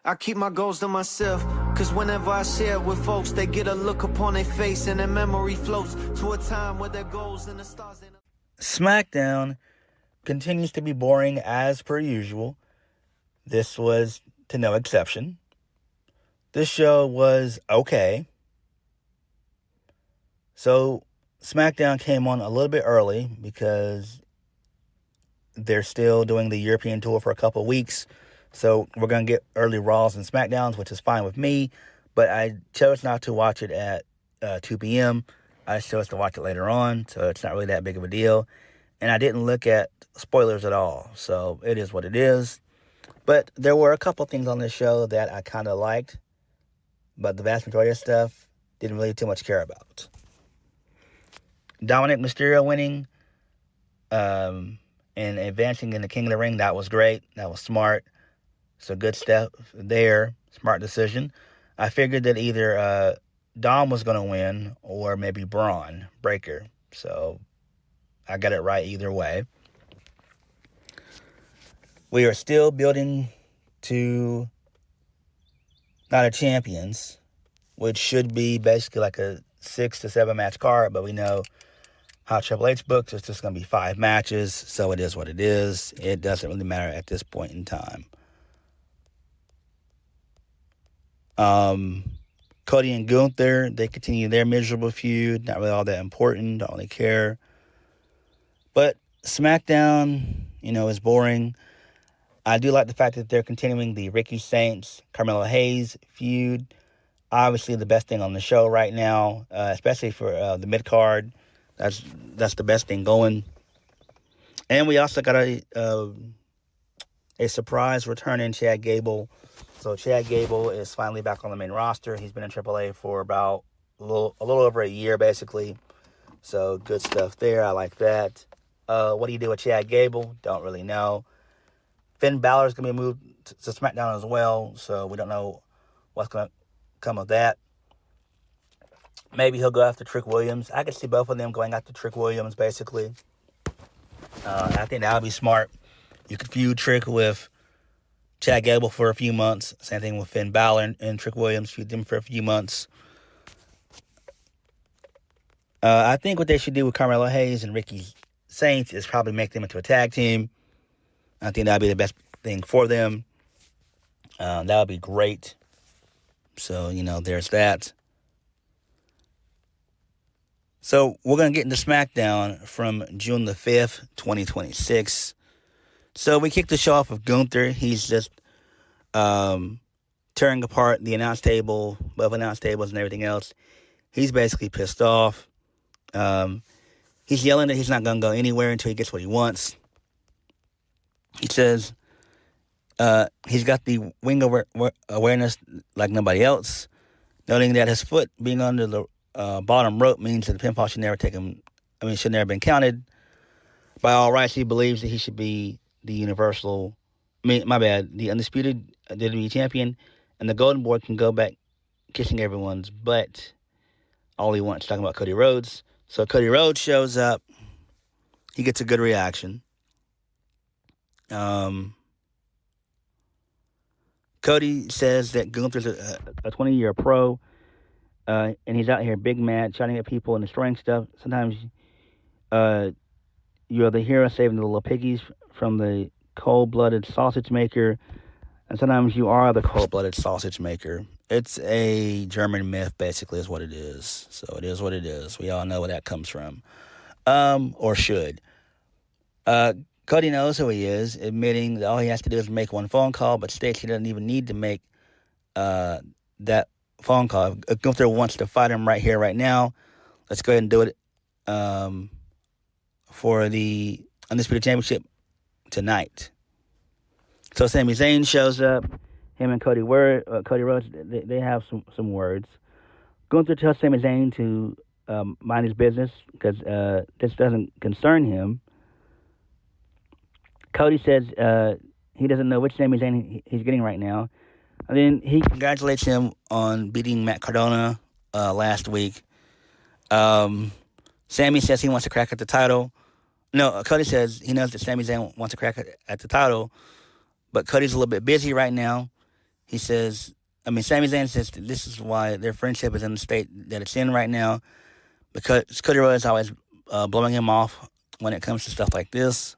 I keep my goals to myself, cause whenever I share it with folks, they get a look upon their face and their memory floats to a time where their goals and the stars ain't... Smackdown continues to be boring as per usual. This was to no exception. This show was okay. So Smackdown came on a little bit early because they're still doing the European tour for a couple of weeks. So we're going to get early Raws and Smackdowns, which is fine with me. But I chose not to watch it at 2 p.m. I chose to watch it later on, so it's not really that big of a deal. And I didn't look at spoilers at all, so it is what it is. But there were a couple things on this show that I kind of liked, but the vast majority of stuff didn't really too much care about. Dominik Mysterio winning and advancing in the King of the Ring, that was great. That was smart. So good stuff there. Smart decision. I figured that either Dom was going to win or maybe Braun Breaker. So I got it right either way. We are still building to Night of Champions, which should be basically like a 6 to 7 match card, but we know how Triple H books, it's just going to be 5 matches, so it is what it is. It doesn't really matter at this point in time. Cody and Gunther, they continue their miserable feud. Not really all that important. Don't really care. But SmackDown, is boring. I do like the fact that they're continuing the Ricky Saints, Carmelo Hayes feud. Obviously the best thing on the show right now, especially for the mid-card. That's the best thing going. And we also got a surprise return in Chad Gable. So Chad Gable is finally back on the main roster. He's been in AAA for about a little over a year, basically. So good stuff there. I like that. What do you do with Chad Gable? Don't really know. Finn Balor is going to be moved to SmackDown as well. So we don't know what's going to come of that. Maybe he'll go after Trick Williams. I could see both of them going after Trick Williams, basically. I think that would be smart. You could feud Trick with Chad Gable for a few months. Same thing with Finn Balor and Trick Williams. Feud them for a few months. I think what they should do with Carmelo Hayes and Ricky Saints is probably make them into a tag team. I think that would be the best thing for them. That would be great. So, there's that. So, we're going to get into SmackDown from June the 5th, 2026. So, we kicked the show off with Gunther. He's just tearing apart the announce table, above announce tables and everything else. He's basically pissed off. He's yelling that he's not going to go anywhere until he gets what he wants. He says he's got the wing awareness like nobody else, noting that his foot being under the bottom rope means that the pinfall should never should never been counted. By all rights, he believes that he should be the the undisputed WWE champion, and the Golden Boy can go back kissing everyone's butt all he wants, talking about Cody Rhodes. So Cody Rhodes shows up. He gets a good reaction. Cody says that Gunther's a 20-year pro, and he's out here big mad, shouting at people and destroying stuff. Sometimes you're the hero saving the little piggies from the cold-blooded sausage maker, and sometimes you are the cold-blooded sausage maker. It's a German myth, basically, is what it is. So it is what it is. We all know where that comes from. Or should. Cody knows who he is, admitting that all he has to do is make one phone call, but states he doesn't even need to make that phone call. If Gunther wants to fight him right here, right now, let's go ahead and do it for the Undisputed Championship tonight. So Sami Zayn shows up. Him and Cody Rhodes, they have some words. Gunther tells Sami Zayn to mind his business because this doesn't concern him. Cody says he doesn't know which Sami Zayn he's getting right now. And then he congratulates him on beating Matt Cardona last week. Sami says he wants to crack at the title. No, Cody says he knows that Sami Zayn wants to crack at the title, but Cody's a little bit busy right now. He says, Sami Zayn says that this is why their friendship is in the state that it's in right now, because Cody Rhodes is always blowing him off when it comes to stuff like this.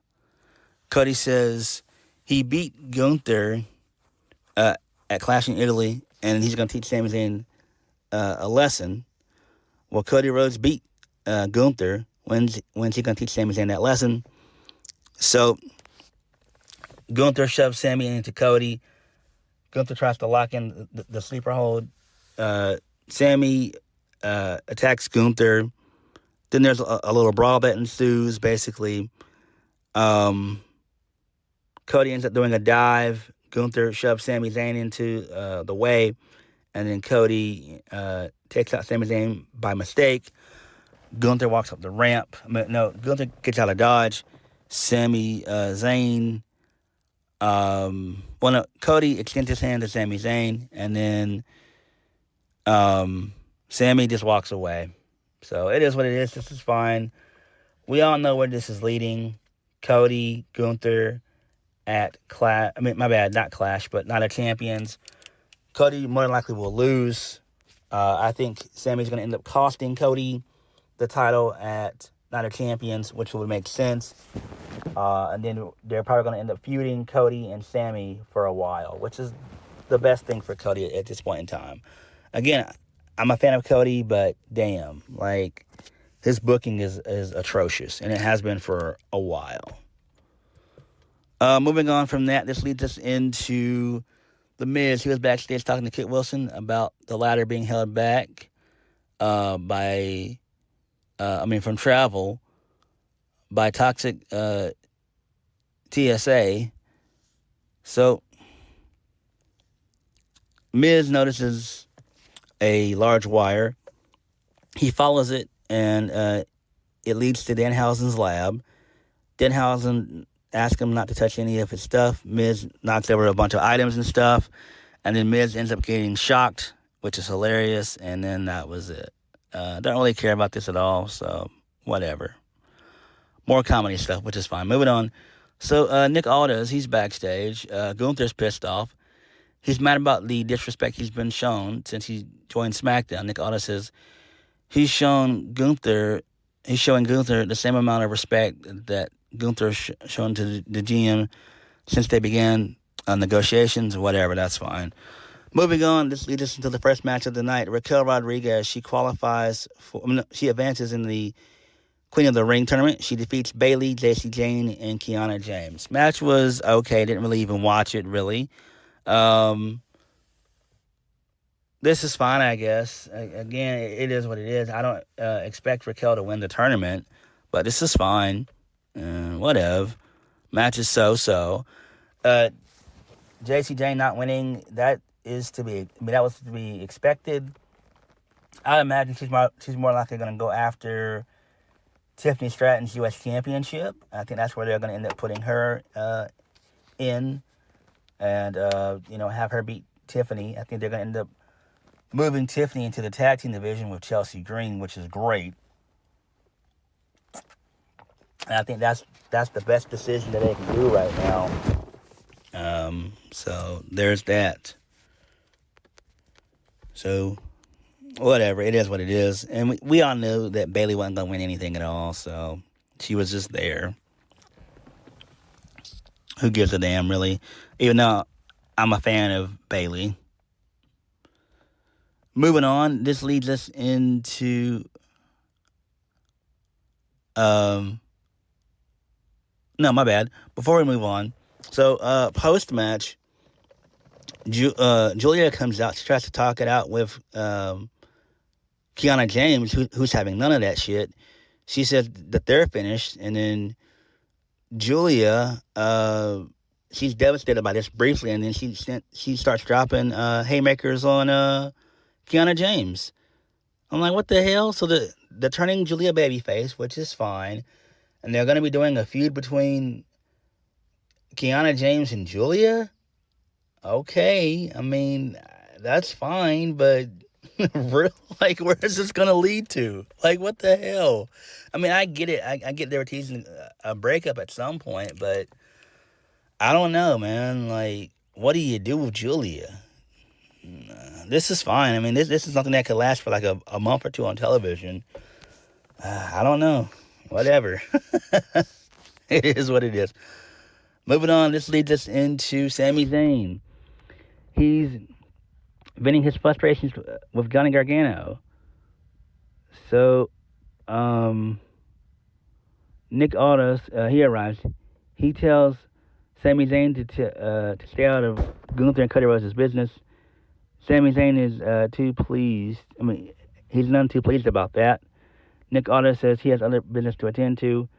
Cody says he beat Gunther at Clash in Italy, and he's going to teach Sami Zayn a lesson. Well, Cody Rhodes beat Gunther. When's he going to teach Sami Zayn that lesson? So Gunther shoves Sami into Cody. Gunther tries to lock in the sleeper hold. Sami attacks Gunther. Then there's a little brawl that ensues, basically. Cody ends up doing a dive. Gunther shoves Sami Zayn into the way. And then Cody takes out Sami Zayn by mistake. Gunther walks up the ramp. Gunther gets out of dodge. Sami Zayn... Cody extends his hand to Sami Zayn, and then Sami just walks away. So it is what it is. This is fine. We all know where this is leading. Cody, Gunther at Clash. Not Clash, but Night of Champions. Cody more than likely will lose. I think Sami's going to end up costing Cody the title at Night of Champions, which would make sense. And then they're probably going to end up feuding Cody and Sami for a while, which is the best thing for Cody at this point in time. Again, I'm a fan of Cody, but damn, like, his booking is atrocious, and it has been for a while. Moving on from that, this leads us into The Miz. He was backstage talking to Kit Wilson about the ladder being held back from travel by toxic TSA. So Miz notices a large wire. He follows it, and it leads to Danhausen's lab. Danhausen asks him not to touch any of his stuff. Miz knocks over a bunch of items and stuff, and then Miz ends up getting shocked, which is hilarious, and then that was it. Don't really care about this at all, so whatever. More comedy stuff, which is fine. Moving on. So Nick Aldis, he's backstage. Gunther's pissed off. He's mad about the disrespect he's been shown since he joined SmackDown. Nick Aldis says he's showing Gunther the same amount of respect that Gunther's shown to the GM since they began negotiations or whatever. That's fine. Moving on, this leads us into the first match of the night. Raquel Rodriguez, she advances in the Queen of the Ring tournament. She defeats Bayley, Jacy Jayne, and Kiana James. Match was okay. Didn't really even watch it, really. This is fine, I guess. Again, it is what it is. I don't expect Raquel to win the tournament, but this is fine. Whatever. Match is so-so. Jacy Jayne not winning, that was to be expected. I imagine she's more likely going to go after Tiffany Stratton's U.S. Championship. I think that's where they're going to end up putting her in, and have her beat Tiffany. I think they're going to end up moving Tiffany into the tag team division with Chelsea Green, which is great. And I think that's the best decision that they can do right now. So there's that. So whatever, it is what it is. And we all knew that Bayley wasn't going to win anything at all, so she was just there. Who gives a damn, really? Even though I'm a fan of Bayley. Moving on, this leads us into... no, my bad. Before we move on, so post-match, Julia comes out. She tries to talk it out with Kiana James, who's having none of that shit. She says that they're finished, and then Julia, she's devastated by this briefly, and then she starts dropping haymakers on Kiana James. I'm like, what the hell? So they're turning Julia babyface, which is fine, and they're going to be doing a feud between Kiana James and Julia? Okay, I mean, that's fine, but real, like, where is this going to lead to? Like, what the hell? I mean, I get it. I get they were teasing a breakup at some point, but I don't know, man. Like, what do you do with Julia? this is fine. I mean, this is something that could last for like a month or two on television. I don't know. Whatever. It is what it is. Moving on, this leads us into Sami Zayn. He's venting his frustrations with Johnny Gargano. So, Nick Aldis, he arrives. He tells Sami Zayn to stay out of Gunther and Coday Rhodes' business. Sami Zayn is too pleased. I mean, he's none too pleased about that. Nick Aldis says he has other business to attend to.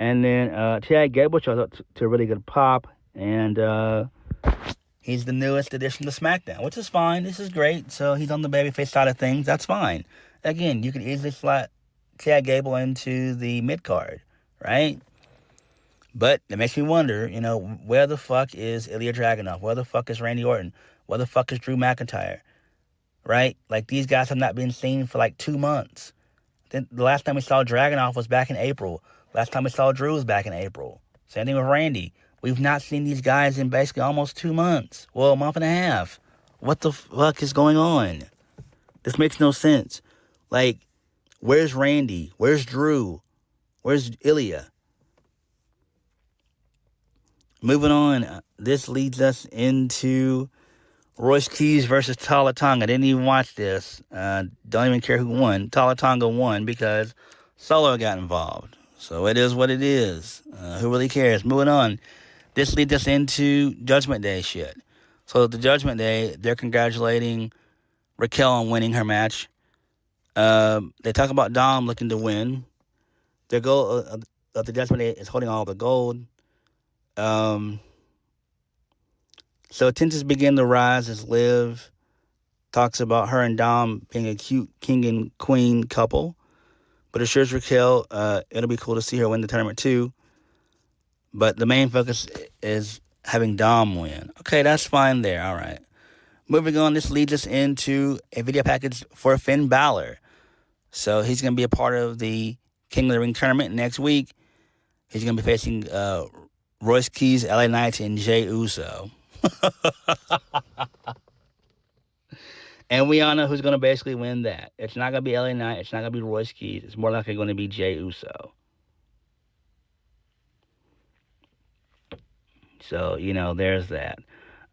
And then Chad Gable shows up to a really good pop. And he's the newest addition to SmackDown, which is fine. This is great. So he's on the babyface side of things. That's fine. Again, you can easily slot Chad Gable into the mid-card, right? But it makes me wonder, where the fuck is Ilya Dragunov? Where the fuck is Randy Orton? Where the fuck is Drew McIntyre? Right? Like, these guys have not been seen for like 2 months. The last time we saw Dragunov was back in April. Last time we saw Drew was back in April. Same thing with Randy. We've not seen these guys in basically almost 2 months. Well, a month and a half. What the fuck is going on? This makes no sense. Like, where's Randy? Where's Drew? Where's Ilya? Moving on, this leads us into Royce Keys versus Tala Tonga. I didn't even watch this. Don't even care who won. Tala Tonga won because Solo got involved. So it is what it is. Who really cares? Moving on. This leads us into Judgment Day shit. So the Judgment Day, they're congratulating Raquel on winning her match. They talk about Dom looking to win. Their goal of the Judgment Day is holding all the gold. So tensions begin to rise as Liv talks about her and Dom being a cute king and queen couple, but assures Raquel it'll be cool to see her win the tournament too. But the main focus is having Dom win. Okay, that's fine there. All right. Moving on, this leads us into a video package for Finn Balor. So he's going to be a part of the King of the Ring tournament next week. He's going to be facing Royce Keys, LA Knight, and Jey Uso. And we all know who's going to basically win that. It's not going to be LA Knight. It's not going to be Royce Keys. It's more likely going to be Jey Uso. So, there's that.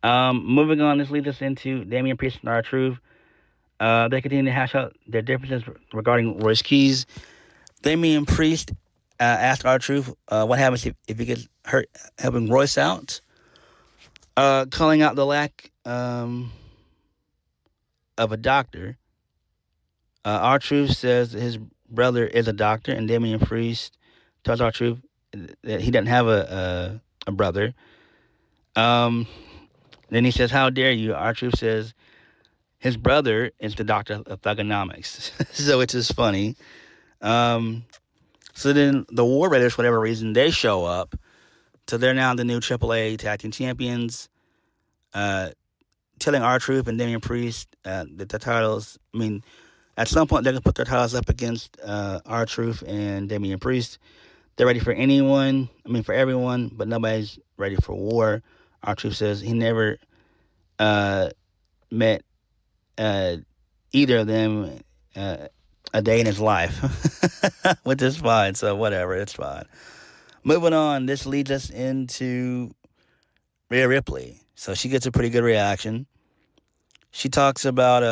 Moving on, this leads us into Damian Priest and R-Truth. They continue to hash out their differences regarding Royce Keys. Damian Priest asked R-Truth what happens if he gets hurt helping Royce out. Calling out the lack of a doctor. R-Truth says his brother is a doctor, and Damian Priest tells R-Truth that he doesn't have a brother. Then he says, "How dare you?" R-Truth says his brother is the doctor of thugonomics. So it's just funny. So then the War Raiders, for whatever reason, they show up. So they're now the new AAA Tag Team Champions. Telling R-Truth and Damian Priest that the titles, at some point they're going to put their titles up against R-Truth and Damian Priest. They're ready for for everyone, but nobody's ready for war. R-Truth says he never met either of them a day in his life, which is fine, so whatever, it's fine. Moving on, this leads us into Rhea Ripley. So she gets a pretty good reaction. She talks about,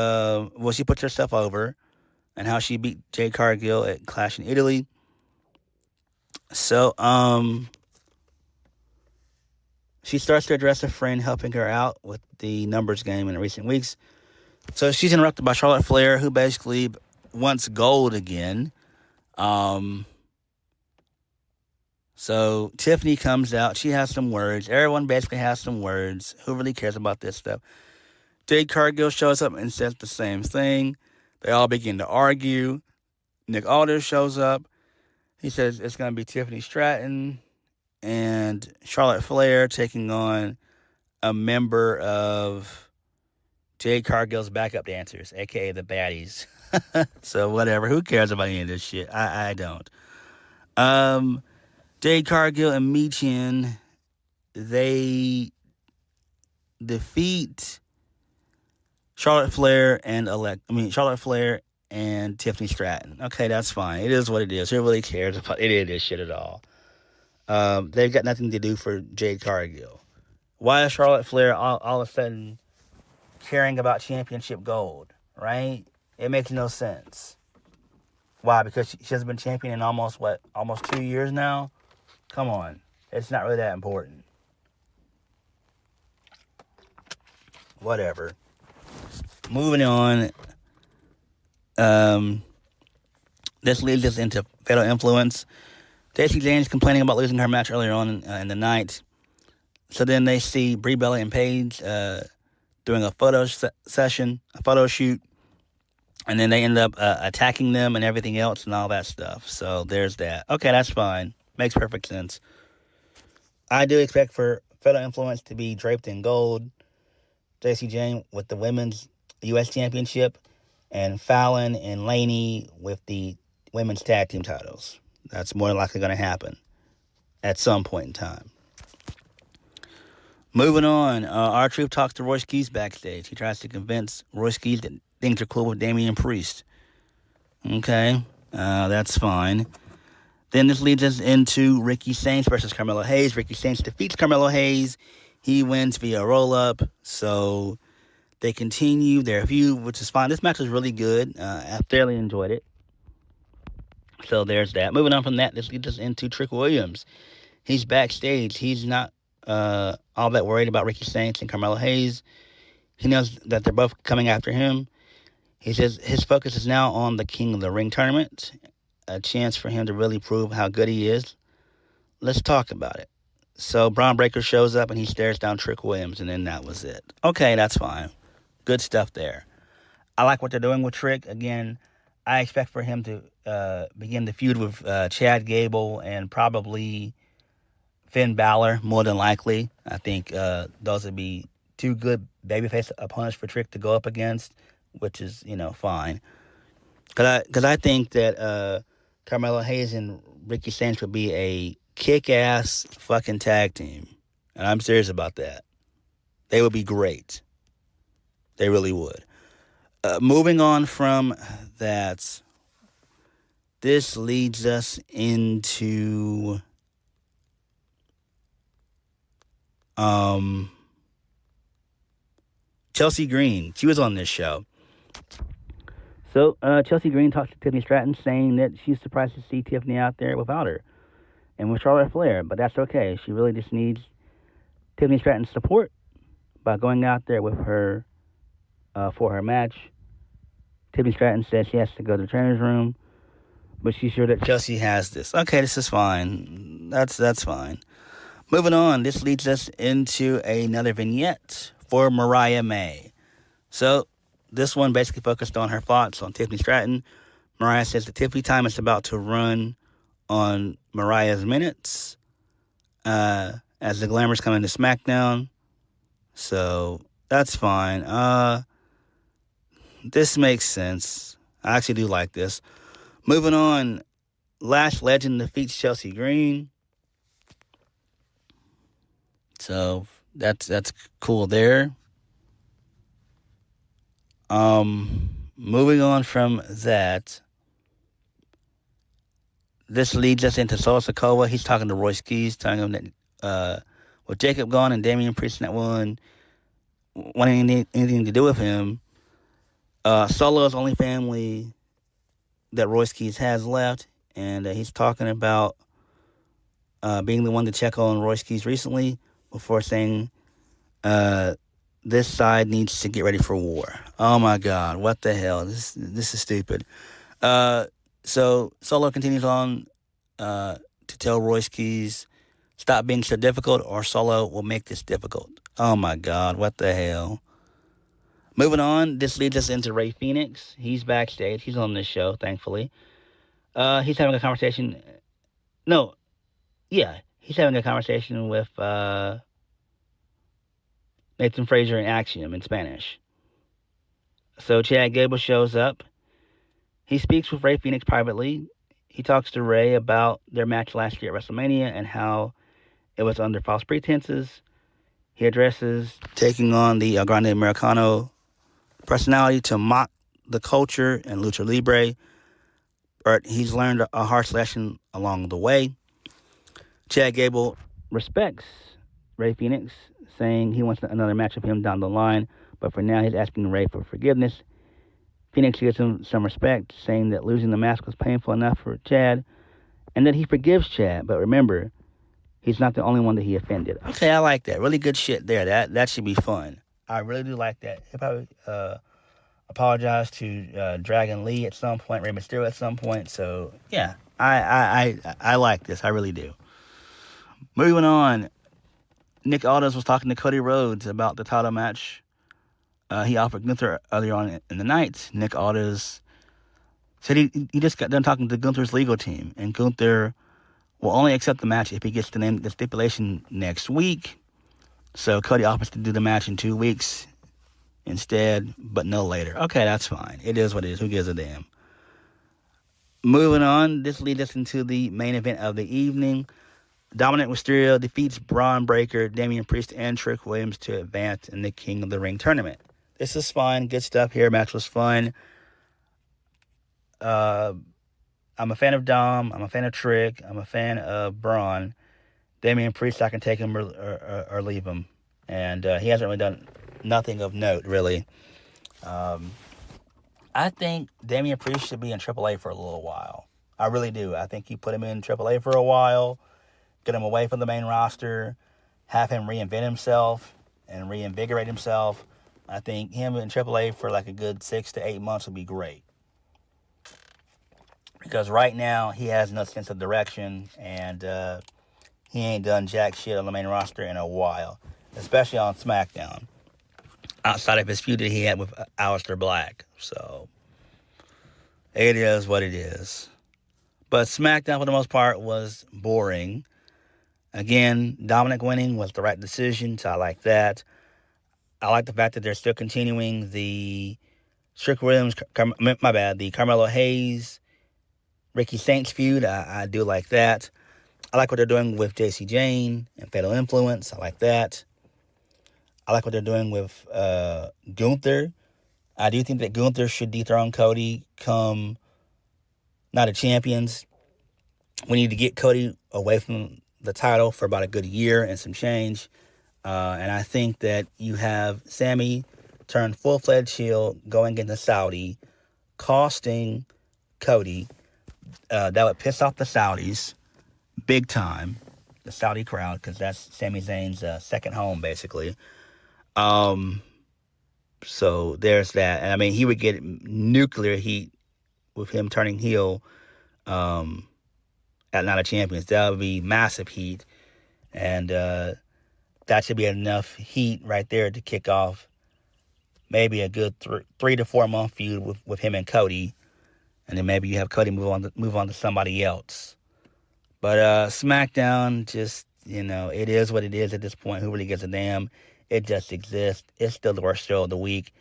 she puts herself over and how she beat Jade Cargill at Clash in Italy. So, she starts to address a friend helping her out with the numbers game in recent weeks. So she's interrupted by Charlotte Flair, who basically wants gold again. So Tiffany comes out. She has some words. Everyone basically has some words. Who really cares about this stuff? Jade Cargill shows up and says the same thing. They all begin to argue. Nick Aldis shows up. He says it's going to be Tiffany Stratton and Charlotte Flair taking on a member of Jade Cargill's backup dancers, a.k.a. the baddies. So whatever. Who cares about any of this shit? I don't. Jade Cargill and Michin, they defeat Charlotte Flair and Tiffany Stratton. Okay, that's fine. It is what it is. Who really cares about any of this shit at all? They've got nothing to do for Jade Cargill. Why is Charlotte Flair all of a sudden caring about championship gold, right? It makes no sense. Why? Because she hasn't been champion in almost 2 years now? Come on. It's not really that important. Whatever. Moving on. This leads us into Fatal Influence. Stacey James complaining about losing her match earlier on in the night. So then they see Brie Bella and Paige doing a photo shoot. And then they end up attacking them and everything else and all that stuff. So there's that. Okay, that's fine. Makes perfect sense. I do expect for Fatal Influence to be draped in gold. Stacey Jane with the Women's U.S. Championship. And Fallon and Laney with the Women's Tag Team titles. That's more than likely going to happen at some point in time. Moving on, R-Truth talks to Royce Keys backstage. He tries to convince Royce Keys that things are cool with Damian Priest. Okay, that's fine. Then this leads us into Ricky Saints versus Carmelo Hayes. Ricky Saints defeats Carmelo Hayes. He wins via roll-up. So they continue their feud, which is fine. This match was really good. I thoroughly enjoyed it. So there's that. Moving on from that, this leads us into Trick Williams. He's backstage. He's not all that worried about Ricky Saints and Carmelo Hayes. He knows that they're both coming after him. He says his focus is now on the King of the Ring tournament, a chance for him to really prove how good he is. Let's talk about it. So Braun Breaker shows up and he stares down Trick Williams, and then that was it. Okay, that's fine. Good stuff there. I like what they're doing with Trick. Again, I expect for him to begin the feud with Chad Gable and probably Finn Balor, more than likely. I think those would be two good babyface opponents for Trick to go up against, which is, fine. Because I think that Carmelo Hayes and Ricky Saints would be a kick-ass fucking tag team. And I'm serious about that. They would be great. They really would. Moving on from that, this leads us into Chelsea Green. She was on this show. So Chelsea Green talks to Tiffany Stratton, saying that she's surprised to see Tiffany out there without her and with Charlotte Flair, but that's okay. She really just needs Tiffany Stratton's support by going out there with her for her match. Tiffany Stratton says she has to go to the trainer's room, but she's sure that Chelsea has this. Okay, this is fine. That's fine. Moving on, this leads us into another vignette for Mariah May. So this one basically focused on her thoughts on Tiffany Stratton. Mariah says the Tiffany time is about to run on Mariah's minutes as the Glamours come into Smackdown. So that's fine. This makes sense. I actually do like this. Moving on, Lash Legend defeats Chelsea Green. So that's cool there. Moving on from that, this leads us into Sikoa. He's talking to Royce Keys, telling him that with Jacob gone and Damian Priest not wanting anything to do with him, Solo's only family that Royce Keys has left, and he's talking about being the one to check on Royce Keys recently before saying this side needs to get ready for war. Oh my God, what the hell? This is stupid. So Solo continues on to tell Royce Keys, stop being so difficult or Solo will make this difficult. Oh my God, what the hell? Moving on, this leads us into Rey Fenix. He's backstage. He's on this show, thankfully. He's having a conversation. He's having a conversation with Nathan Frazier and Axiom in Spanish. So Chad Gable shows up. He speaks with Rey Fenix privately. He talks to Rey about their match last year at WrestleMania and how it was under false pretenses. He addresses taking on the Grande Americano personality to mock the culture and lucha libre, but he's learned a harsh lesson along the way. Chad Gable respects Rey Fenix, saying he wants another match with him down the line, but for now he's asking Rey for forgiveness. Phoenix gives him some respect, saying that losing the mask was painful enough for Chad, and that he forgives Chad. But remember, he's not the only one that he offended. Okay, I like that. Really good shit there. That should be fun. I really do like that. He'll probably apologize to Dragon Lee at some point, Rey Mysterio at some point. So yeah, I like this. I really do. Moving on, Nick Aldis was talking to Cody Rhodes about the title match. He offered Gunther earlier on in the night. Nick Aldis said he just got done talking to Gunther's legal team, and Gunther will only accept the match if he gets to name the stipulation next week. So Cody offers to do the match in 2 weeks instead, but no later. Okay, that's fine. It is what it is. Who gives a damn? Moving on, this leads us into the main event of the evening. Dominik Mysterio defeats Braun Breaker, Damian Priest, and Trick Williams to advance in the King of the Ring tournament. This is fun. Good stuff here. Match was fun. I'm a fan of Dom. I'm a fan of Trick. I'm a fan of Braun. Damian Priest, I can take him or leave him. And he hasn't really done nothing of note, really. I think Damian Priest should be in AAA for a little while. I really do. I think you put him in AAA for a while, get him away from the main roster, have him reinvent himself and reinvigorate himself. I think him in AAA for like a good 6 to 8 months would be great. Because right now, he has no sense of direction, and he ain't done jack shit on the main roster in a while, especially on Smackdown, outside of his feud that he had with Aleister Black. So, it is what it is. But Smackdown, for the most part, was boring. Again, Dominik winning was the right decision, so I like that. I like the fact that they're still continuing the Trick Williams, the Carmelo Hayes, Ricky Saints feud. I do like that. I like what they're doing with JC Jane and Fatal Influence. I like that. I like what they're doing with Gunther. I do think that Gunther should dethrone Cody come Night of Champions. We need to get Cody away from the title for about a good year and some change. And I think that you have Sami turn full-fledged heel going into Saudi, costing Cody. That would piss off the Saudis big time, the Saudi crowd, because that's Sami Zayn's second home, basically. So there's that. And I mean, he would get nuclear heat with him turning heel at Night of Champions. That would be massive heat. And that should be enough heat right there to kick off maybe a good 3 to 4 month feud with him and Cody. And then maybe you have Cody move on to somebody else. But SmackDown, just, it is what it is at this point. Who really gives a damn? It just exists. It's still the worst show of the week.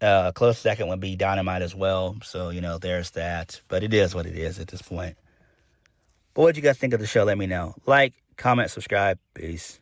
A close second would be Dynamite as well. So, there's that. But it is what it is at this point. But what you guys think of the show? Let me know. Like, comment, subscribe. Peace.